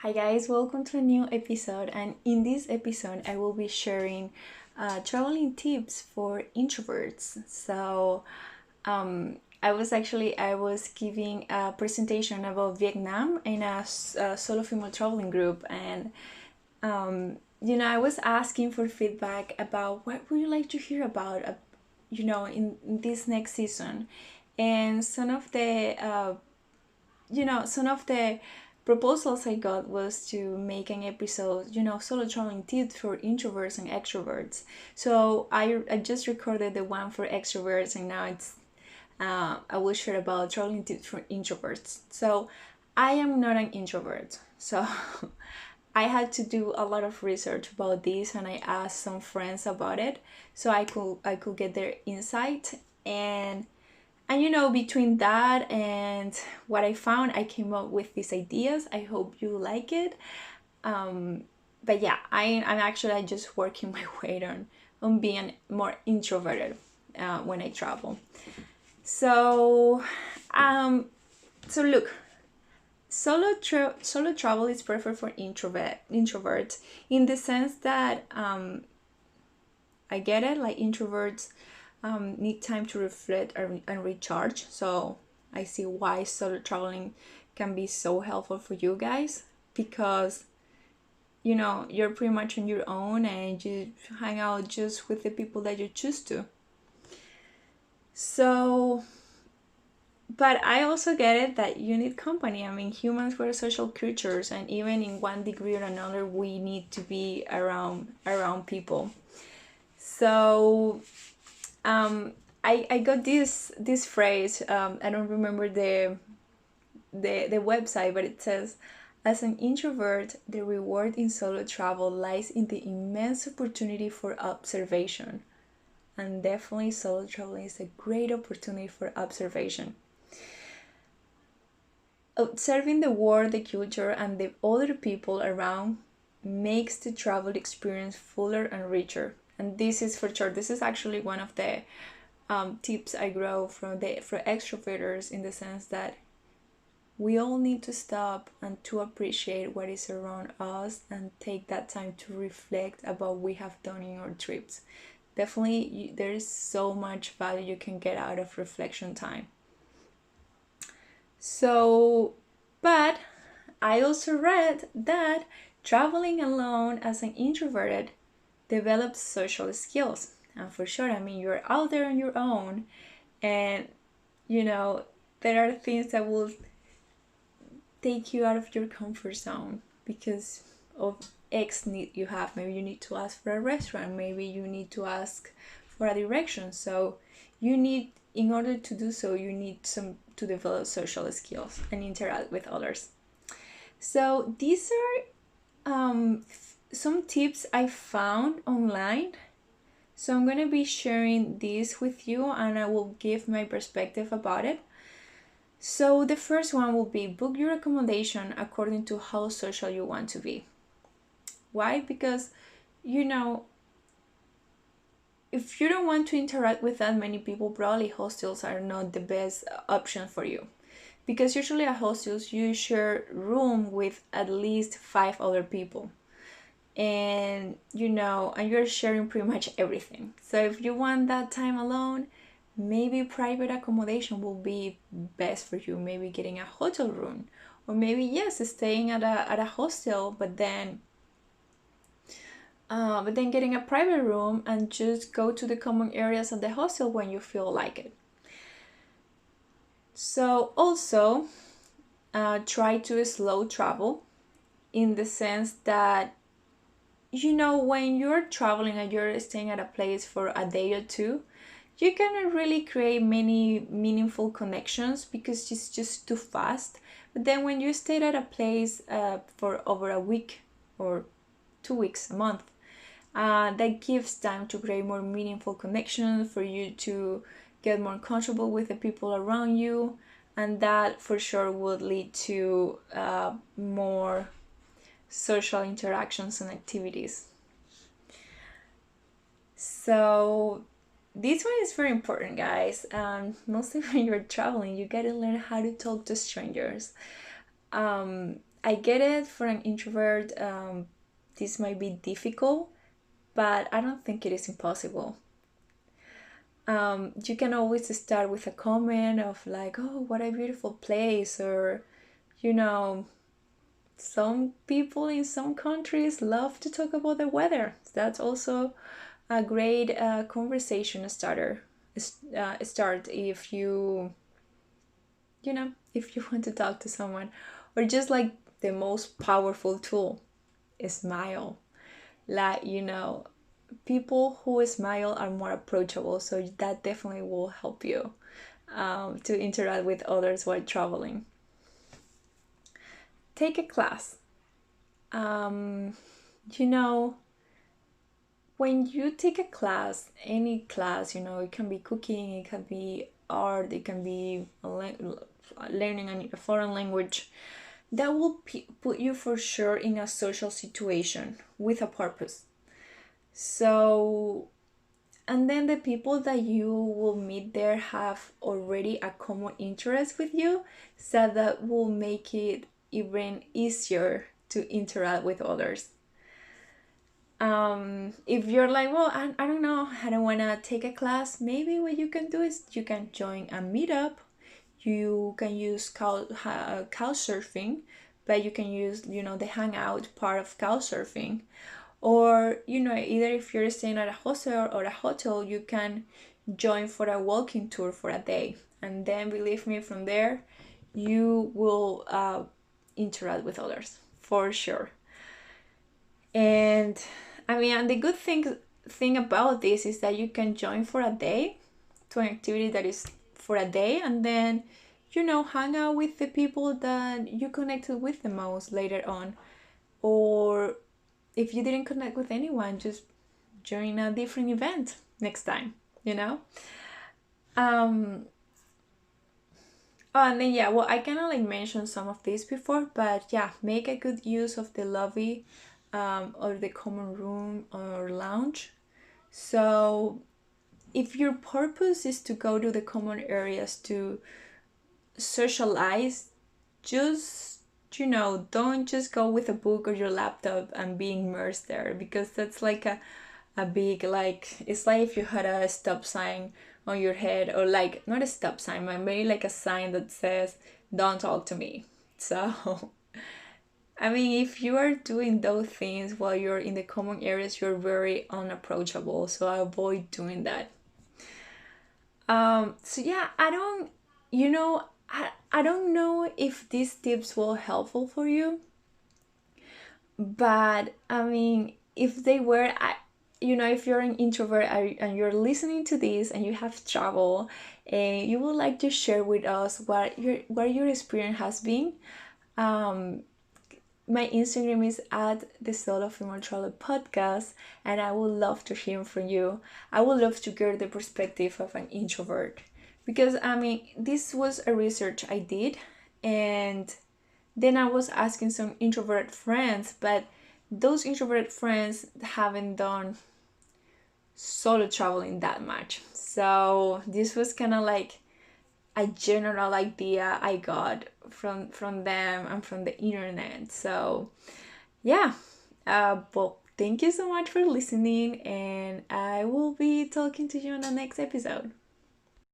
Hi guys, welcome to a new episode, and in this episode I will be sharing traveling tips for introverts. I was giving a presentation about Vietnam in a solo female traveling group, and I was asking for feedback about what would you like to hear about, in this next season, and some of the proposals I got was to make an episode, solo traveling tips for introverts and extroverts. So I just recorded the one for extroverts, and now I will share about traveling tips for introverts. So I am not an introvert, so I had to do a lot of research about this, and I asked some friends about it, so I could get their insight. And between that and what I found, I came up with these ideas. I hope you like it. But yeah, I'm actually just working my way on being more introverted when I travel. So, um, so look, solo travel is perfect for introverts in the sense that I get it. Like introverts need time to reflect and recharge. So I see why solo traveling can be so helpful for you guys, because you're pretty much on your own and you hang out just with the people that you choose to. So, but I also get it that you need company. I mean, humans were social creatures, and even in one degree or another, we need to be around people. So I got this phrase. I don't remember the website, but it says, as an introvert, the reward in solo travel lies in the immense opportunity for observation. And definitely, solo traveling is a great opportunity for observation. Observing the world, the culture, and the other people around makes the travel experience fuller and richer. And this is for sure. This is actually one of the tips I grow for extroverts, in the sense that we all need to stop and to appreciate what is around us and take that time to reflect about what we have done in our trips. Definitely, there is so much value you can get out of reflection time. So, but I also read that traveling alone as an introverted develops social skills. And for sure, I mean, you're out there on your own, and you know, there are things that will take you out of your comfort zone because of X need you have. Maybe you need to ask for a restaurant, maybe you need to ask for a direction. So you need, in order to do so, you need some to develop social skills and interact with others. So these are some tips I found online. So I'm gonna be sharing this with you, and I will give my perspective about it. So the first one will be book your accommodation according to how social you want to be. Why? Because you know, if you don't want to interact with that many people, probably hostels are not the best option for you. Because usually at hostels you share room with at least five other people. And you're sharing pretty much everything. So if you want that time alone, maybe private accommodation will be best for you. Maybe getting a hotel room, or maybe yes, staying at a hostel, but then getting a private room and just go to the common areas of the hostel when you feel like it. So also try to slow travel, in the sense that when you're traveling and you're staying at a place for a day or two, you cannot really create many meaningful connections because it's just too fast. But then when you stay at a place for over a week or 2 weeks, a month, that gives time to create more meaningful connections, for you to get more comfortable with the people around you, and that for sure would lead to more social interactions and activities. So this one is very important, guys. Mostly when you're traveling, you gotta learn how to talk to strangers. I get it for an introvert. This might be difficult, but I don't think it is impossible. You can always start with a comment of like, oh, what a beautiful place, or, you know, some people in some countries love to talk about the weather. That's also a great conversation starter. Start if if you want to talk to someone, or just like the most powerful tool, smile. Like, people who smile are more approachable, so that definitely will help you to interact with others while traveling. Take a class. Um, you know, when you take a class, any class, it can be cooking, it can be art, it can be learning a foreign language, that will put you for sure in a social situation with a purpose. So, and then the people that you will meet there have already a common interest with you, so that will make it even easier to interact with others. If you're like, well, I don't know, I don't want to take a class, maybe what you can do is you can join a meetup. You can use couch surfing, but you can use, the hangout part of couch surfing. Or, either if you're staying at a hostel or a hotel, you can join for a walking tour for a day. And then, believe me, from there, you will interact with others for sure. And I mean, and the good thing about this is that you can join for a day to an activity that is for a day, and then hang out with the people that you connected with the most later on. Or if you didn't connect with anyone, just join a different event next time, you know? Um, oh, and then, yeah, well, I kind of like mentioned some of this before, but yeah, make a good use of the lobby, or the common room or lounge. So, if your purpose is to go to the common areas to socialize, just don't just go with a book or your laptop and be immersed there, because that's like a big, like, it's like if you had a stop sign on your head, or like not a stop sign but maybe like a sign that says don't talk to me. So I mean, if you are doing those things while you're in the common areas, you're very unapproachable, so I avoid doing that. So yeah, I don't know if these tips were helpful for you, but I mean, if they were, if you're an introvert and you're listening to this and you have travel and you would like to share with us what your experience has been, um, my Instagram is at the Soul of Immortality podcast, and I would love to hear from you. I would love to get the perspective of an introvert, because I mean, this was a research I did, and then I was asking some introvert friends, but those introvert friends haven't done solo traveling that much. So this was kind of like a general idea I got from them and from the internet. So yeah, well, thank you so much for listening, and I will be talking to you in the next episode.